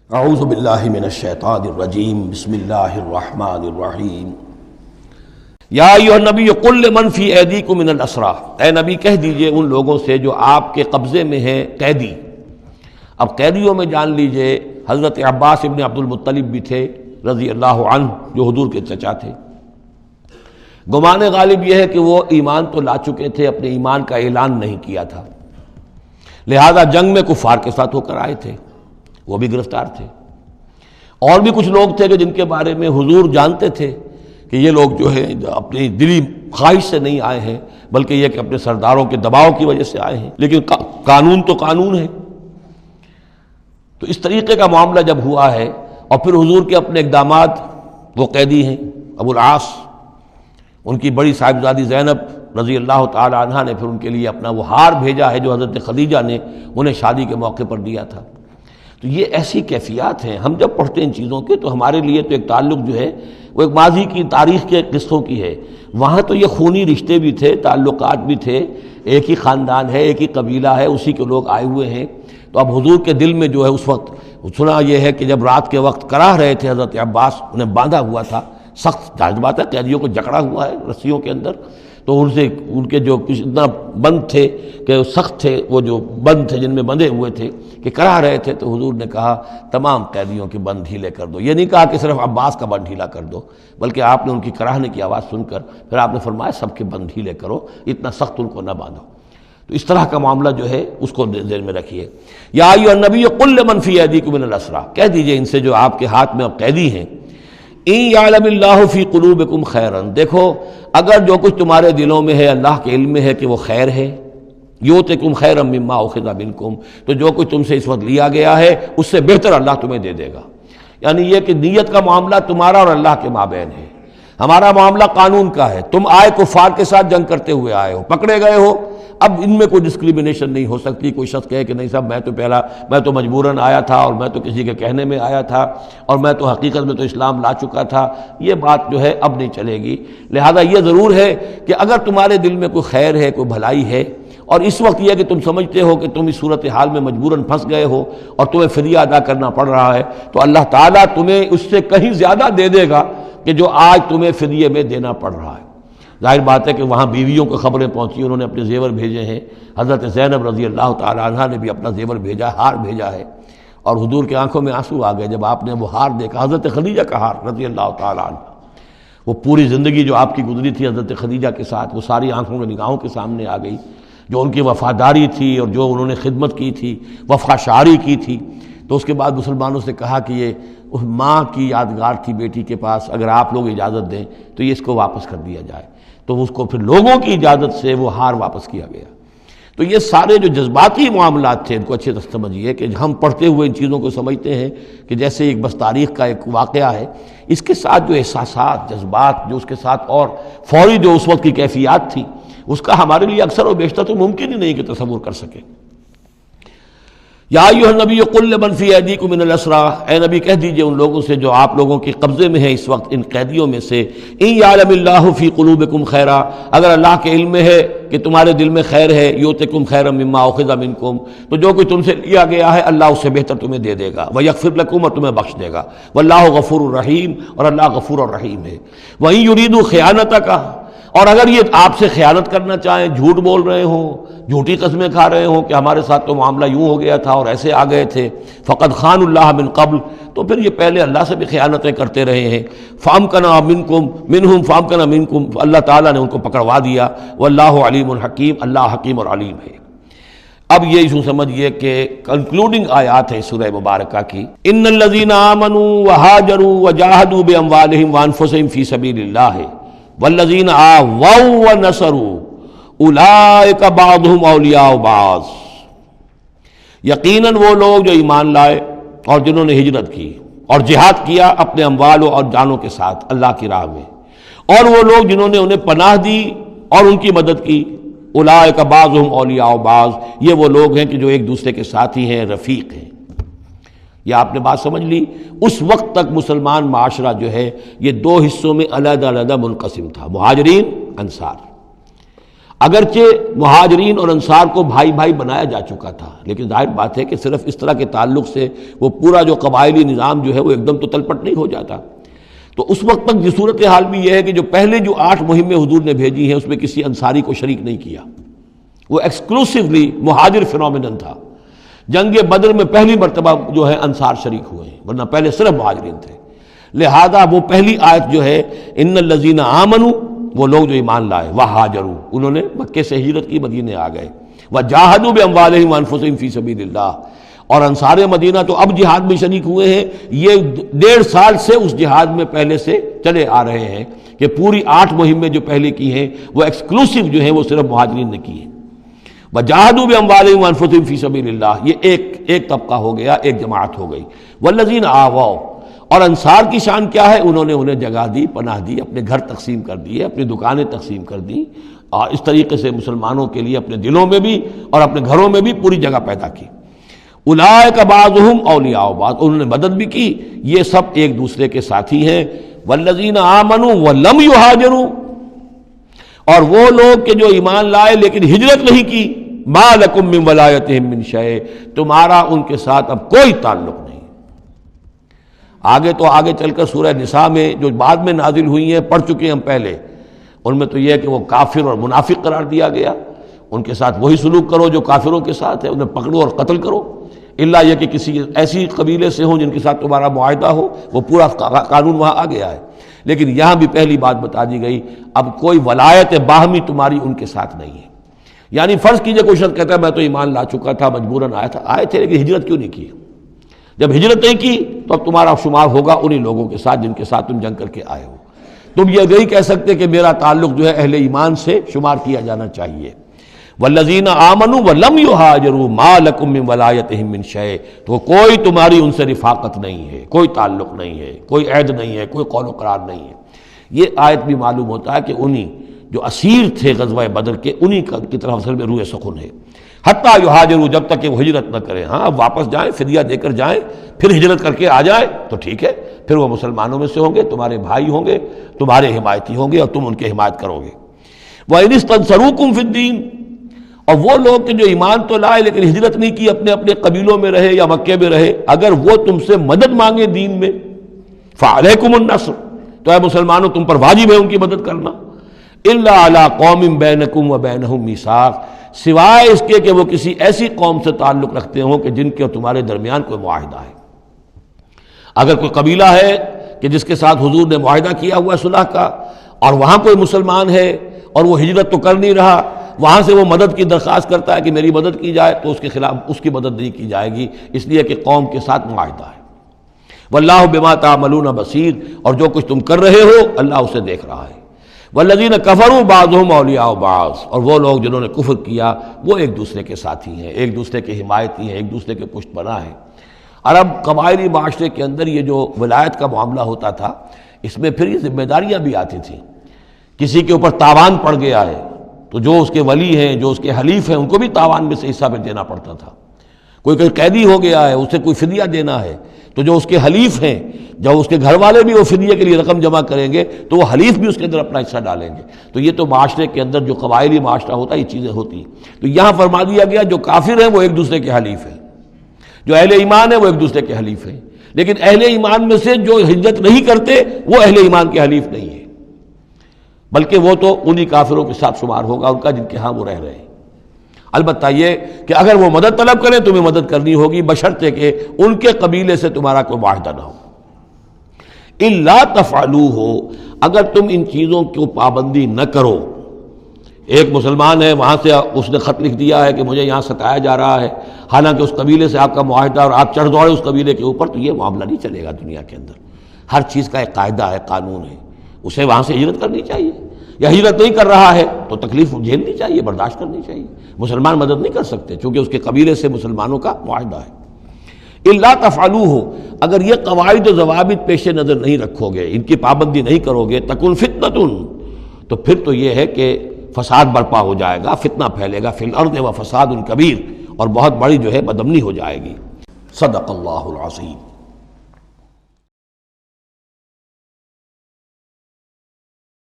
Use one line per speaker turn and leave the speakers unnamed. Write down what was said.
اعوذ باللہ من الشیطان الرجیم بسم اللہ الرحمن الرحیم یا ایھا النبی قل لمن فی ایدیکم من الاسریٰ، اے نبی کہہ دیجئے ان لوگوں سے جو آپ کے قبضے میں ہیں قیدی۔ اب قیدیوں میں جان لیجئے حضرت عباس ابن عبد المطلب بھی تھے رضی اللہ عنہ، جو حضور کے چچا تھے۔ گمان غالب یہ ہے کہ وہ ایمان تو لا چکے تھے، اپنے ایمان کا اعلان نہیں کیا تھا، لہذا جنگ میں کفار کے ساتھ ہو کر آئے تھے، وہ بھی گرفتار تھے۔ اور بھی کچھ لوگ تھے کہ جن کے بارے میں حضور جانتے تھے کہ یہ لوگ جو ہے اپنی دلی خواہش سے نہیں آئے ہیں، بلکہ یہ کہ اپنے سرداروں کے دباؤ کی وجہ سے آئے ہیں، لیکن قانون تو قانون ہے۔ تو اس طریقے کا معاملہ جب ہوا ہے، اور پھر حضور کے اپنے اقدامات، وہ قیدی ہیں ابو العاص، ان کی بڑی صاحبزادی زینب رضی اللہ تعالی عنہا نے پھر ان کے لیے اپنا وہ ہار بھیجا ہے جو حضرت خدیجہ نے انہیں شادی کے موقع پر دیا تھا۔ تو یہ ایسی کیفیات ہیں، ہم جب پڑھتے ہیں ان چیزوں کے تو ہمارے لیے تو ایک تعلق جو ہے وہ ایک ماضی کی تاریخ کے قصوں کی ہے۔ وہاں تو یہ خونی رشتے بھی تھے، تعلقات بھی تھے، ایک ہی خاندان ہے، ایک ہی قبیلہ ہے، اسی کے لوگ آئے ہوئے ہیں۔ تو اب حضور کے دل میں جو ہے اس وقت سنا یہ ہے کہ جب رات کے وقت کراہ رہے تھے حضرت عباس، انہیں باندھا ہوا تھا، سخت ظاہر بات ہے قیدیوں کو جکڑا ہوا ہے رسیوں کے اندر، تو ان کے جو کچھ اتنا بند تھے کہ سخت تھے، وہ جو بند تھے جن میں بندھے ہوئے تھے کہ کراہ رہے تھے، تو حضور نے کہا تمام قیدیوں کے بند ڈھیلے کر دو۔ یہ نہیں کہا کہ صرف عباس کا بند ڈھیلا کر دو، بلکہ آپ نے ان کی کراہنے کی آواز سن کر پھر آپ نے فرمایا سب کے بند ڈھیلے کرو، اتنا سخت ان کو نہ باندھو۔ تو اس طرح کا معاملہ جو ہے اس کو ذہن میں رکھیے۔ یا ایھا النبی قل لمن فی ایدیکم من الاسریٰ، کہہ دیجئے ان سے جو آپ کے ہاتھ میں اب قیدی ہیں، ان یعلم اللہ فی قلوبکم خیرا، دیکھو اگر جو کچھ تمہارے دلوں میں ہے اللہ کے علم میں ہے کہ وہ خیر ہے، یؤتکم خیرا مما اخذ منکم، تو جو کچھ تم سے اس وقت لیا گیا ہے اس سے بہتر اللہ تمہیں دے دے گا۔ یعنی یہ کہ نیت کا معاملہ تمہارا اور اللہ کے مابین ہے، ہمارا معاملہ قانون کا ہے۔ تم آئے کفار کے ساتھ جنگ کرتے ہوئے آئے ہو، پکڑے گئے ہو، اب ان میں کوئی ڈسکریمنیشن نہیں ہو سکتی۔ کوئی شخص کہے کہ نہیں صاحب میں تو مجبوراً آیا تھا، اور میں تو کسی کے کہنے میں آیا تھا، اور میں تو حقیقت میں تو اسلام لا چکا تھا، یہ بات جو ہے اب نہیں چلے گی۔ لہذا یہ ضرور ہے کہ اگر تمہارے دل میں کوئی خیر ہے، کوئی بھلائی ہے، اور اس وقت یہ کہ تم سمجھتے ہو کہ تم اس صورتحال میں مجبوراً پھنس گئے ہو اور تمہیں فدیہ ادا کرنا پڑ رہا ہے، تو اللہ تعالیٰ تمہیں اس سے کہیں زیادہ دے دے گا کہ جو آج تمہیں فدیے میں دینا پڑ رہا ہے۔ ظاہر بات ہے کہ وہاں بیویوں کو خبریں پہنچی، انہوں نے اپنے زیور بھیجے ہیں، حضرت زینب رضی اللہ تعالی عنہا نے بھی اپنا زیور بھیجا، ہار بھیجا ہے، اور حضور کی آنکھوں میں آنسو آ گئے جب آپ نے وہ ہار دیکھا، حضرت خدیجہ کا ہار رضی اللہ تعالی عنہ۔ وہ پوری زندگی جو آپ کی گزری تھی حضرت خدیجہ کے ساتھ، وہ ساری آنکھوں میں نگاہوں کے سامنے آ گئی، جو ان کی وفاداری تھی اور جو انہوں نے خدمت کی تھی، وفا شعاری کی تھی۔ تو اس کے بعد مسلمانوں سے کہا کہ یہ اس ماں کی یادگار تھی بیٹی کے پاس، اگر آپ لوگ اجازت دیں تو یہ اس کو واپس کر دیا جائے، تو اس کو پھر لوگوں کی اجازت سے وہ ہار واپس کیا گیا۔ تو یہ سارے جو جذباتی معاملات تھے ان کو اچھے سے سمجھیے کہ ہم پڑھتے ہوئے ان چیزوں کو سمجھتے ہیں کہ جیسے ایک بس تاریخ کا ایک واقعہ ہے، اس کے ساتھ جو احساسات، جذبات، جو اس کے ساتھ اور فوری جو اس وقت کی کیفیات تھی، اس کا ہمارے لیے اکثر و بیشتر تو ممکن ہی نہیں کہ تصور کر سکے۔ یا ایھا النبی قل لمن فی ایدیکم من الاسریٰ، اے نبی کہہ دیجئے ان لوگوں سے جو آپ لوگوں کے قبضے میں ہیں اس وقت ان قیدیوں میں سے، ان یعلم اللہ فی قلوبکم خیرا، اگر اللہ کے علم میں ہے کہ تمہارے دل میں خیر ہے، یؤتکم خیرا مما اخذ منکم، تو جو کچھ تم سے لیا گیا ہے اللہ اس سے بہتر تمہیں دے دے گا، ویغفر لکم، اور تمہیں بخش دے گا، واللہ غفور الرحیم، اور اللہ غفور الرحیم ہے۔ وَإِن يُرِيدُوا خِيَانَتَكَ، اور اگر یہ آپ سے خیانت کرنا چاہیں، جھوٹ بول رہے ہوں، جھوٹی قسمیں کھا رہے ہوں کہ ہمارے ساتھ تو معاملہ یوں ہو گیا تھا اور ایسے آ گئے تھے، فقد خانوا اللہ من قبل، تو پھر یہ پہلے اللہ سے بھی خیانتیں کرتے رہے ہیں، فامکنا منکم منہم فامکنا منکم، اللہ تعالیٰ نے ان کو پکڑوا دیا، واللہ علیم حکیم، اللہ حکیم اور علیم ہے۔ اب یہ یوں سمجھیے کہ کنکلوڈنگ آیات ہے سورہ مبارکہ کی، ان الذین آمنوا وہاجروا وجاہدوا باموالہم وانفسہم فی سبیل اللہ والذین آووا ونصروا اولئک بعضهم اولیاء بعض، یقیناً وہ لوگ جو ایمان لائے اور جنہوں نے ہجرت کی اور جہاد کیا اپنے اموالوں اور جانوں کے ساتھ اللہ کی راہ میں، اور وہ لوگ جنہوں نے انہیں پناہ دی اور ان کی مدد کی، اولئک بعضهم اولیاء بعض، یہ وہ لوگ ہیں کہ جو ایک دوسرے کے ساتھی ہیں، رفیق ہیں۔ یہ آپ نے بات سمجھ لی۔ اس وقت تک مسلمان معاشرہ جو ہے یہ دو حصوں میں علیحدہ علیحدہ منقسم تھا، مہاجرین، انصار۔ اگرچہ مہاجرین اور انصار کو بھائی بھائی بنایا جا چکا تھا، لیکن ظاہر بات ہے کہ صرف اس طرح کے تعلق سے وہ پورا جو قبائلی نظام جو ہے وہ ایک دم تو تلپٹ نہیں ہو جاتا۔ تو اس وقت تک یہ صورتحال بھی یہ ہے کہ جو پہلے جو 8 مہمیں حضور نے بھیجی ہیں اس میں کسی انصاری کو شریک نہیں کیا، وہ ایکسکلوسیولی مہاجر فینومینن تھا۔ جنگ بدر میں پہلی مرتبہ جو ہے انصار شریک ہوئے ہیں، ورنہ پہلے صرف مہاجرین تھے۔ لہذا وہ پہلی آیت جو ہے ان الذین آمنوا، وہ لوگ جو ایمان لائے، وہاجروا، انہوں نے مکے سے ہجرت کی، مدینے آ گئے، وجاہدوا باموالہم وانفسہم فی سبیل اللہ، اور انصار مدینہ تو اب جہاد میں شریک ہوئے ہیں، یہ 1.5 سال سے اس جہاد میں پہلے سے چلے آ رہے ہیں کہ پوری 8 مہمیں جو پہلے کی ہیں وہ ایکسکلوسیو جو ہیں وہ صرف مہاجرین نے کی ہیں۔ وجاہدوا باموالہم وانفسہم فی سبیل اللہ، یہ ایک طبقہ ہو گیا، ایک جماعت ہو گئی۔ والذین آووا، اور انصار کی شان کیا ہے؟ انہوں نے انہیں جگہ دی، پناہ دی، اپنے گھر تقسیم کر دیے، اپنی دکانیں تقسیم کر دی، اور اس طریقے سے مسلمانوں کے لیے اپنے دلوں میں بھی اور اپنے گھروں میں بھی پوری جگہ پیدا کی۔ اولئک بعضهم اولیاء بعض، انہوں نے مدد بھی کی، یہ سب ایک دوسرے کے ساتھی ہیں۔ والذین آمنوا ولم یہاجروا، اور وہ لوگ کہ جو ایمان لائے لیکن ہجرت نہیں کی، ما لکم من ولایتہم من شیء، تمہارا ان کے ساتھ اب کوئی تعلق نہیں۔ آگے تو آگے چل کر سورہ نساء میں جو بعد میں نازل ہوئی ہیں پڑھ چکے ہم پہلے، ان میں تو یہ ہے کہ وہ کافر اور منافق قرار دیا گیا، ان کے ساتھ وہی سلوک کرو جو کافروں کے ساتھ ہے، انہیں پکڑو اور قتل کرو، الا یہ کہ کسی ایسی قبیلے سے ہوں جن کے ساتھ تمہارا معاہدہ ہو، وہ پورا قانون وہاں آ گیا ہے۔ لیکن یہاں بھی پہلی بات بتا دی گئی، اب کوئی ولایت باہمی تمہاری ان کے ساتھ نہیں ہے۔ یعنی فرض کیجئے کوئی شخص کہتا ہے میں تو ایمان لا چکا تھا، مجبوراً آئے تھے لیکن ہجرت کیوں نہیں کی؟ جب ہجرت نہیں کی تو اب تمہارا شمار ہوگا انہی لوگوں کے ساتھ جن کے ساتھ تم جنگ کر کے آئے ہو۔ تم یہ نہیں کہہ سکتے کہ میرا تعلق جو ہے اہل ایمان سے شمار کیا جانا چاہیے۔ والذین آمنوا ولم یہاجروا ما لکم من ولایتہم من شیء، تو کوئی تمہاری ان سے رفاقت نہیں ہے، کوئی تعلق نہیں ہے، کوئی عہد نہیں ہے، کوئی قول و قرار نہیں ہے۔ یہ آیت بھی معلوم ہوتا ہے کہ انہی جو اسیر تھے غزوہ بدر کے، انہی کی طرف اصل میں روح سخن ہے۔ حتیٰ یہاجروا، جب تک کہ وہ ہجرت نہ کریں، ہاں اب واپس جائیں، فدیہ دے کر جائیں، پھر ہجرت کر کے آ جائیں تو ٹھیک ہے، پھر وہ مسلمانوں میں سے ہوں گے، تمہارے بھائی ہوں گے، تمہارے حمایتی ہوں گے اور تم ان کی حمایت کرو گے۔ وَإِنِ اسْتَنصَرُوكُمْ فِي الدِّينِ، اور وہ لوگ کہ جو ایمان تو لائے لیکن ہجرت نہیں کی، اپنے اپنے قبیلوں میں رہے یا مکے میں رہے، اگر وہ تم سے مدد مانگے دین میں، فَعَلَيْكُمُ النَّصْرُ، تو اے مسلمانوں تم پر واجب ہے ان کی مدد کرنا۔ إِلَّا عَلَىٰ قَوْمٍ بَيْنَكُمْ وَبَيْنَهُمْ مِيثَاقٌ، سوائے اس کے کہ وہ کسی ایسی قوم سے تعلق رکھتے ہوں کہ جن کے اور تمہارے درمیان کوئی معاہدہ ہے۔ اگر کوئی قبیلہ ہے کہ جس کے ساتھ حضور نے معاہدہ کیا ہوا ہے صلح کا، اور وہاں کوئی مسلمان ہے اور وہ ہجرت تو کر نہیں رہا، وہاں سے وہ مدد کی درخواست کرتا ہے کہ میری مدد کی جائے، تو اس کے خلاف اس کی مدد نہیں کی جائے گی، اس لیے کہ قوم کے ساتھ معاہدہ ہے۔ واللہ بما تعملون بصیر، اور جو کچھ تم کر رہے ہو اللہ اسے دیکھ رہا ہے۔ والذین کفروا بعضهم اولیاء بعض، اور وہ لوگ جنہوں نے کفر کیا وہ ایک دوسرے کے ساتھی ہیں، ایک دوسرے کے حمایتی ہیں، ایک دوسرے کے پشت پناہ ہیں۔ عرب قبائلی معاشرے کے اندر یہ جو ولایت کا معاملہ ہوتا تھا، اس میں پھر یہ ذمہ داریاں بھی آتی تھیں۔ کسی کے اوپر تاوان پڑ گیا ہے تو جو اس کے ولی ہیں، جو اس کے حلیف ہیں، ان کو بھی تاوان میں سے حصہ پہ دینا پڑتا تھا۔ کوئی قیدی ہو گیا ہے، اسے کوئی فدیہ دینا ہے، تو جو اس کے حلیف ہیں، جب اس کے گھر والے بھی وہ فدیے کے لیے رقم جمع کریں گے تو وہ حلیف بھی اس کے اندر اپنا حصہ ڈالیں گے۔ تو یہ تو معاشرے کے اندر جو قبائلی معاشرہ ہوتا ہے یہ چیزیں ہوتی ہیں۔ تو یہاں فرما دیا گیا جو کافر ہیں وہ ایک دوسرے کے حلیف ہیں، جو اہل ایمان ہیں وہ ایک دوسرے کے حلیف ہیں، لیکن اہل ایمان میں سے جو ہجرت نہیں کرتے وہ اہل ایمان کے حلیف نہیں ہیں، بلکہ وہ تو انہی کافروں کے ساتھ شمار ہوگا ان کا جن کے ہاں وہ رہ رہے ہیں۔ البتہ یہ کہ اگر وہ مدد طلب کریں تمہیں مدد کرنی ہوگی، بشرطے کہ ان کے قبیلے سے تمہارا کوئی معاہدہ نہ ہو۔ الا تفعلوہ، اگر تم ان چیزوں کی پابندی نہ کرو، ایک مسلمان ہے وہاں سے اس نے خط لکھ دیا ہے کہ مجھے یہاں ستایا جا رہا ہے، حالانکہ اس قبیلے سے آپ کا معاہدہ اور آپ چڑھ دوڑے اس قبیلے کے اوپر، تو یہ معاملہ نہیں چلے گا دنیا کے اندر۔ ہر چیز کا ایک قاعدہ ہے، قانون ہے، اسے وہاں سے ہجرت کرنی چاہیے، یا ہجرت نہیں کر رہا ہے تو تکلیف جھیلنی چاہیے، برداشت کرنی چاہیے۔ مسلمان مدد نہیں کر سکتے چونکہ اس کے قبیلے سے مسلمانوں کا معاہدہ ہے۔ الا تفعلوہ، اگر یہ قواعد و ضوابط پیش نظر نہیں رکھو گے، ان کی پابندی نہیں کرو گے، تکن فتنۃ، تو پھر تو یہ ہے کہ فساد برپا ہو جائے گا، فتنہ پھیلے گا، فی الارض و فساد کبیر، اور بہت بڑی جو ہے بدامنی ہو جائے گی۔ صدق اللہ العظیم۔